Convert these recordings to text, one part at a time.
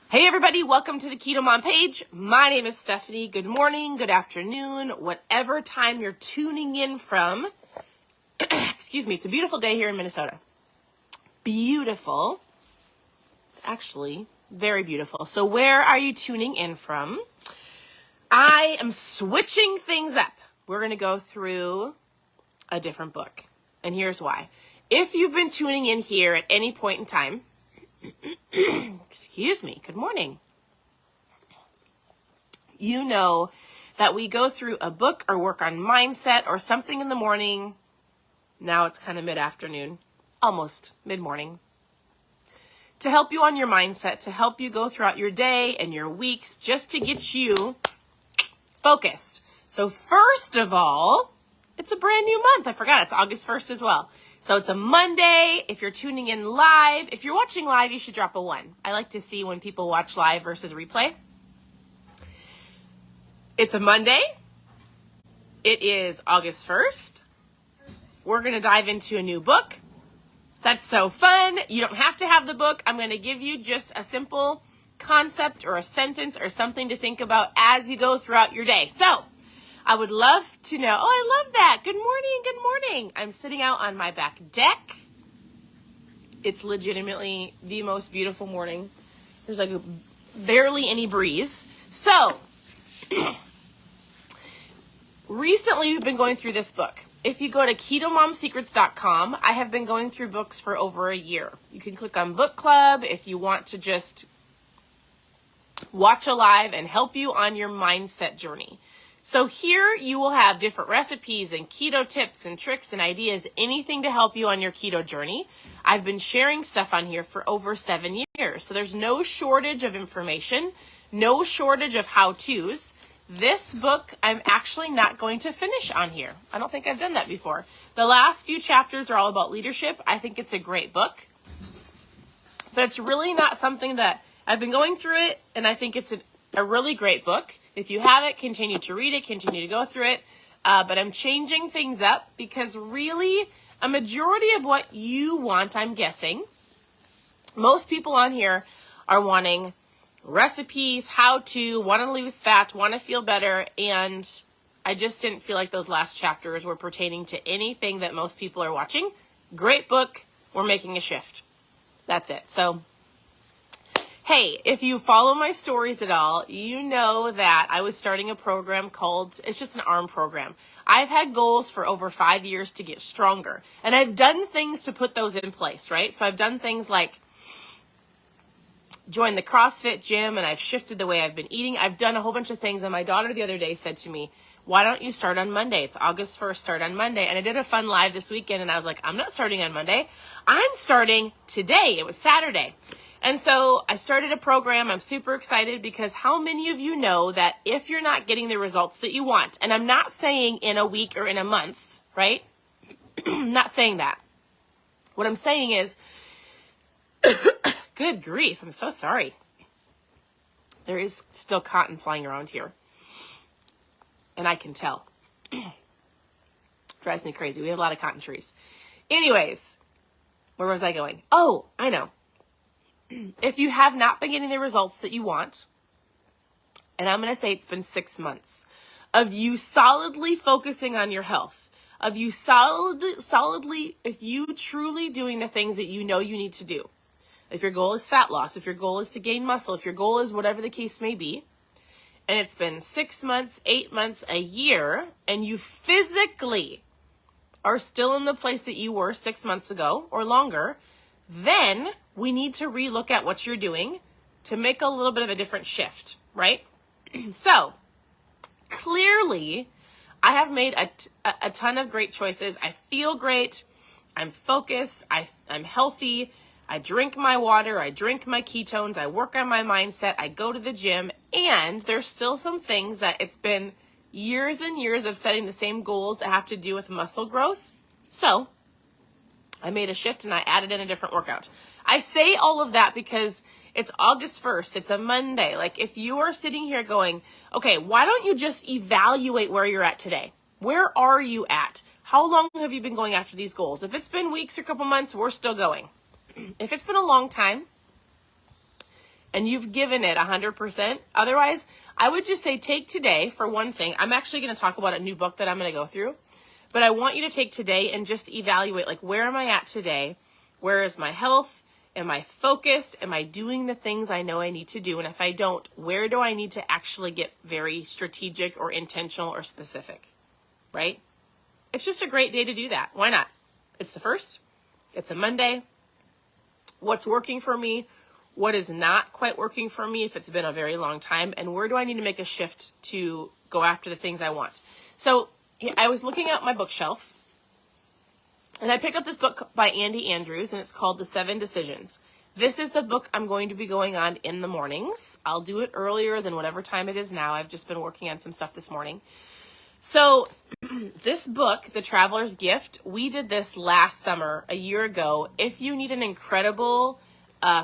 Hey everybody, welcome to the KetoMom page. My name is Stephanie. Good morning, good afternoon, whatever time you're tuning in from. Excuse me, it's a beautiful day here in Minnesota. Beautiful. It's actually very beautiful. So where are you tuning in from? I am switching things up. We're going to go through a different book. And here's why. If you've been tuning in here at any point in time, excuse me, good morning. You know that we go through a book or work on mindset or something in the morning. Now it's kind of mid-afternoon, almost mid-morning. To help you on your mindset, to help you go throughout your day and your weeks, just to get you focused. So first of all, it's a brand new month. I forgot it's August 1st as well. So it's a Monday. If you're tuning in live, if you're watching live, you should drop a 1. I like to see when people watch live versus replay. It's a Monday. It is August 1st. We're going to dive into a new book. That's so fun. You don't have to have the book. I'm going to give you just a simple concept or a sentence or something to think about as you go throughout your day. So I would love to know. Oh, I love that. Good morning. Good morning. I'm sitting out on my back deck. It's legitimately the most beautiful morning. There's like barely any breeze. So recently we've been going through this book. If you go to ketomomsecrets.com, I have been going through books for over a year. You can click on book club if you want to just watch a live and help you on your mindset journey. So here you will have different recipes and keto tips and tricks and ideas, anything to help you on your keto journey. I've been sharing stuff on here for over 7 years. So there's no shortage of information, no shortage of how-tos. This book, I'm actually not going to finish on here. I don't think I've done that before. The last few chapters are all about leadership. I think it's a great book, but it's really not something that I've been going through it, and I think it's a really great book. If you have it, continue to read it, continue to go through it. But I'm changing things up because really a majority of what you want, I'm guessing, most people on here are wanting recipes, how to, want to lose fat, want to feel better. And I just didn't feel like those last chapters were pertaining to anything that most people are watching. Great book. We're making a shift. That's it. So hey, if you follow my stories at all, you know that I was starting a program called, it's just an ARM program. I've had goals for over 5 years to get stronger. And I've done things to put those in place, right? So I've done things like join the CrossFit gym, and I've shifted the way I've been eating. I've done a whole bunch of things. And my daughter the other day said to me, why don't you start on Monday? It's August 1st, start on Monday. And I did a fun live this weekend, and I was like, I'm not starting on Monday. I'm starting today. It was Saturday. And so I started a program. I'm super excited because how many of you know that if you're not getting the results that you want, and I'm not saying in a week or in a month, right? I'm not saying that. What I'm saying is, good grief, I'm so sorry. There is still cotton flying around here. And I can tell. Drives me crazy. We have a lot of cotton trees. Anyways, where was I going? Oh, I know. If you have not been getting the results that you want, and I'm going to say it's been 6 months of you solidly focusing on your health, of you solidly, if you truly doing the things that you know you need to do. If your goal is fat loss, if your goal is to gain muscle, if your goal is whatever the case may be, and it's been 6 months, 8 months, a year, and you physically are still in the place that you were 6 months ago or longer, then we need to relook at what you're doing to make a little bit of a different shift, right? So clearly I have made a ton of great choices. I feel great. I'm focused. I'm healthy. I drink my water. I drink my ketones. I work on my mindset. I go to the gym. And there's still some things that it's been years and years of setting the same goals that have to do with muscle growth. So I made a shift and I added in a different workout. I say all of that because it's August 1st. It's a Monday. Like if you are sitting here going, okay, why don't you just evaluate where you're at today? Where are you at? How long have you been going after these goals? If it's been weeks or a couple months, we're still going. If it's been a long time and you've given it 100%. Otherwise, I would just say take today for one thing. I'm actually going to talk about a new book that I'm going to go through, but I want you to take today and just evaluate, like, where am I at today? Where is my health? Am I focused? Am I doing the things I know I need to do? And if I don't, where do I need to actually get very strategic or intentional or specific, right? It's just a great day to do that. Why not? It's the first. It's a Monday. What's working for me? What is not quite working for me if it's been a very long time? And where do I need to make a shift to go after the things I want? So I was looking at my bookshelf, and I picked up this book by Andy Andrews, and it's called The 7 Decisions. This is the book I'm going to be going on in the mornings. I'll do it earlier than whatever time it is now. I've just been working on some stuff this morning. So this book, The Traveler's Gift, we did this last summer, a year ago. If you need an incredible,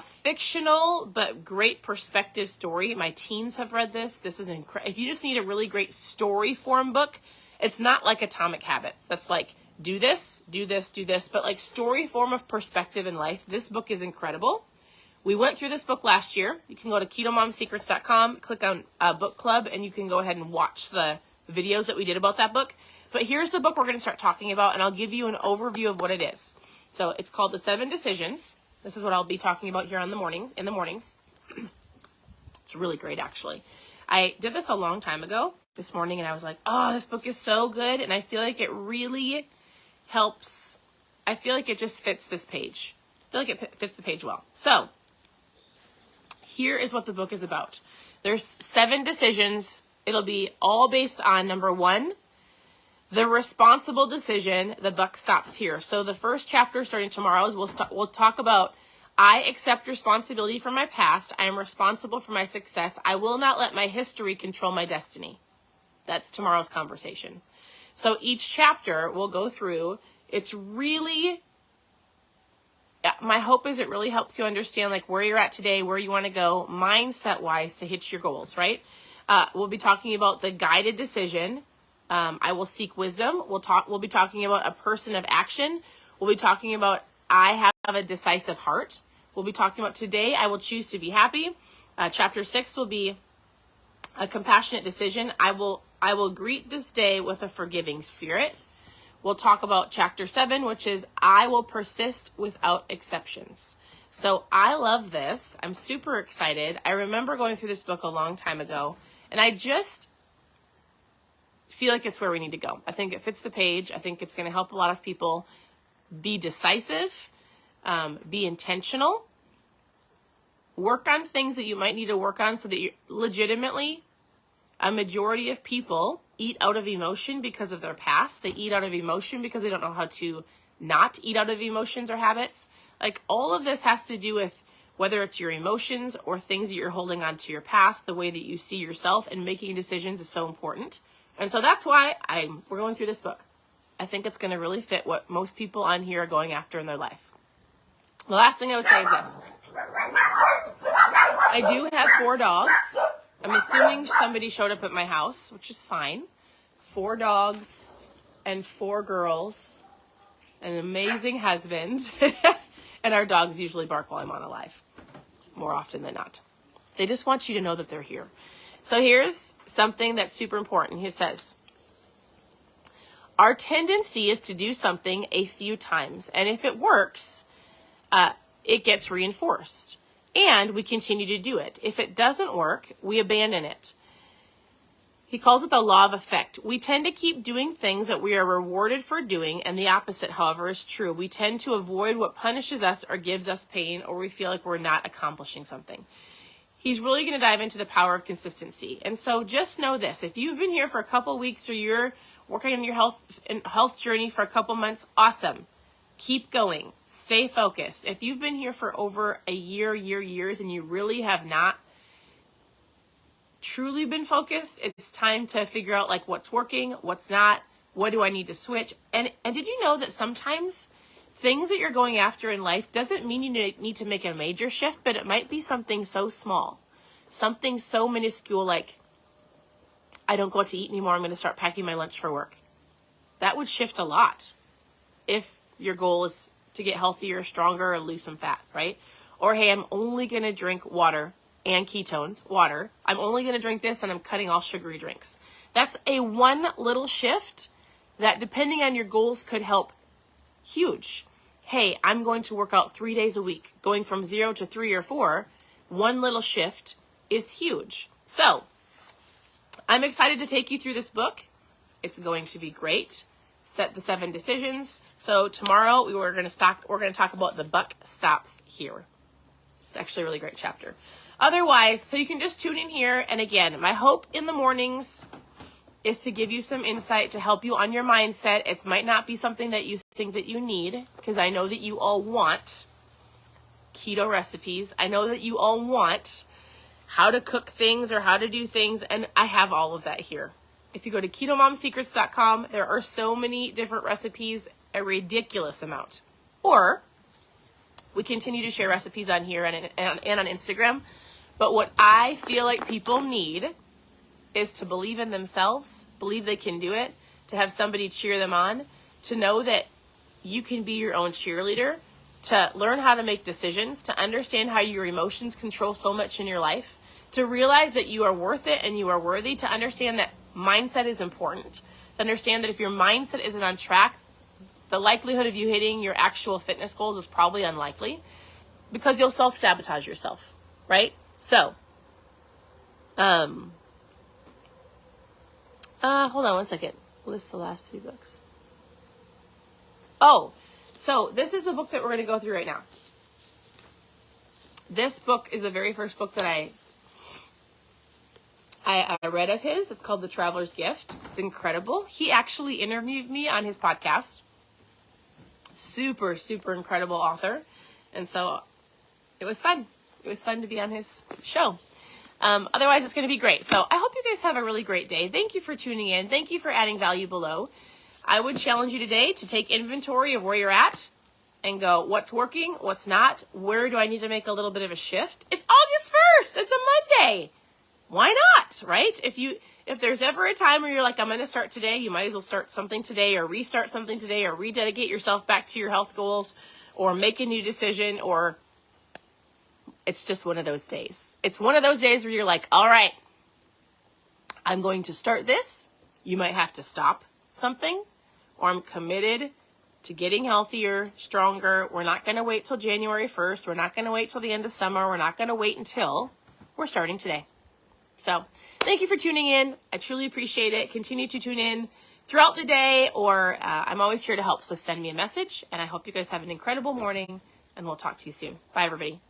fictional, but great perspective story, my teens have read this. This is if you just need a really great story form book, it's not like Atomic Habits. That's like, do this, do this, do this, but like story form of perspective in life. This book is incredible. We went through this book last year. You can go to KetoMomSecrets.com, click on book club, and you can go ahead and watch the videos that we did about that book. But here's the book we're going to start talking about, and I'll give you an overview of what it is. So it's called The 7 Decisions. This is what I'll be talking about here in the mornings. It's really great, actually. I did this a long time ago this morning, and I was like, oh, this book is so good, and I feel like it really helps. I feel like it just fits this page. I feel like it fits the page well. So here is what the book is about. There's 7 decisions. It'll be all based on, number 1, the responsible decision. The buck stops here. So the first chapter starting tomorrow is we'll talk about, I accept responsibility for my past. I am responsible for my success. I will not let my history control my destiny. That's tomorrow's conversation. So each chapter we'll go through. It's really, my hope is it really helps you understand like where you're at today, where you want to go mindset wise to hit your goals, right? We'll be talking about the guided decision. I will seek wisdom. We'll be talking about a person of action. We'll be talking about I have a decisive heart. We'll be talking about today I will choose to be happy. Chapter 6 will be a compassionate decision. I will greet this day with a forgiving spirit. We'll talk about chapter 7, which is I will persist without exceptions. So I love this. I'm super excited. I remember going through this book a long time ago, and I just feel like it's where we need to go. I think it fits the page. I think it's going to help a lot of people be decisive, be intentional, work on things that you might need to work on so that you legitimately, a majority of people eat out of emotion because of their past. They eat out of emotion because they don't know how to not eat out of emotions or habits. Like all of this has to do with whether it's your emotions or things that you're holding on to your past, the way that you see yourself, and making decisions is so important. And so that's why we're going through this book. I think it's going to really fit what most people on here are going after in their life. The last thing I would say is this. I do have 4 dogs. I'm assuming somebody showed up at my house, which is fine. 4 dogs and 4 girls, an amazing husband, and our dogs usually bark while I'm on a live, more often than not. They just want you to know that they're here. So here's something that's super important. He says, our tendency is to do something a few times, and if it works, it gets reinforced, and we continue to do it. If it doesn't work, we abandon it. He calls it the law of effect. We tend to keep doing things that we are rewarded for doing, and the opposite, however, is true. We tend to avoid what punishes us or gives us pain, or we feel like we're not accomplishing something. He's really going to dive into the power of consistency. And so just know this. If you've been here for a couple weeks or you're working on your health journey for a couple months, awesome. Keep going. Stay focused. If you've been here for over a years, and you really have not truly been focused, it's time to figure out like what's working, what's not, what do I need to switch. And did you know that sometimes things that you're going after in life doesn't mean you need to make a major shift, but it might be something so small, something so minuscule like, I don't go out to eat anymore, I'm going to start packing my lunch for work. That would shift a lot if your goal is to get healthier, stronger, or lose some fat, right? Or, hey, I'm only going to drink water and ketones, water. I'm only going to drink this, and I'm cutting all sugary drinks. That's a one little shift that, depending on your goals, could help huge. Hey, I'm going to work out 3 days a week. Going from 0 to 3 or 4, one little shift is huge. So I'm excited to take you through this book. It's going to be great. Set the 7 decisions. So tomorrow we're going to talk about the buck stops here. It's actually a really great chapter. Otherwise, so you can just tune in here. And again, my hope in the mornings is to give you some insight to help you on your mindset. It might not be something that you think that you need, because I know that you all want keto recipes. I know that you all want how to cook things or how to do things, and I have all of that here. If you go to KetoMomSecrets.com, there are so many different recipes, a ridiculous amount. Or we continue to share recipes on here and on Instagram. But what I feel like people need is to believe in themselves, believe they can do it, to have somebody cheer them on, to know that you can be your own cheerleader, to learn how to make decisions, to understand how your emotions control so much in your life, to realize that you are worth it and you are worthy, to understand that mindset is important, to understand that if your mindset isn't on track, the likelihood of you hitting your actual fitness goals is probably unlikely, because you'll self-sabotage yourself, right? So, hold on one second. List the last 3 books. Oh, so this is the book that we're going to go through right now. This book is the very first book that I read of his. It's called The Traveler's Gift. It's incredible. He actually interviewed me on his podcast. Super, super incredible author. And so it was fun. It was fun to be on his show. Otherwise, it's going to be great. So I hope you guys have a really great day. Thank you for tuning in. Thank you for adding value below. I would challenge you today to take inventory of where you're at and go, what's working, what's not, where do I need to make a little bit of a shift? It's August 1st. It's a Monday. Why not, right? If there's ever a time where you're like, I'm going to start today, you might as well start something today, or restart something today, or rededicate yourself back to your health goals, or make a new decision, or it's just one of those days. It's one of those days where you're like, all right, I'm going to start this. You might have to stop something, or I'm committed to getting healthier, stronger. We're not going to wait till January 1st. We're not going to wait till the end of summer. We're not going to wait until we're starting today. So thank you for tuning in. I truly appreciate it. Continue to tune in throughout the day, or I'm always here to help. So send me a message, and I hope you guys have an incredible morning, and we'll talk to you soon. Bye, everybody.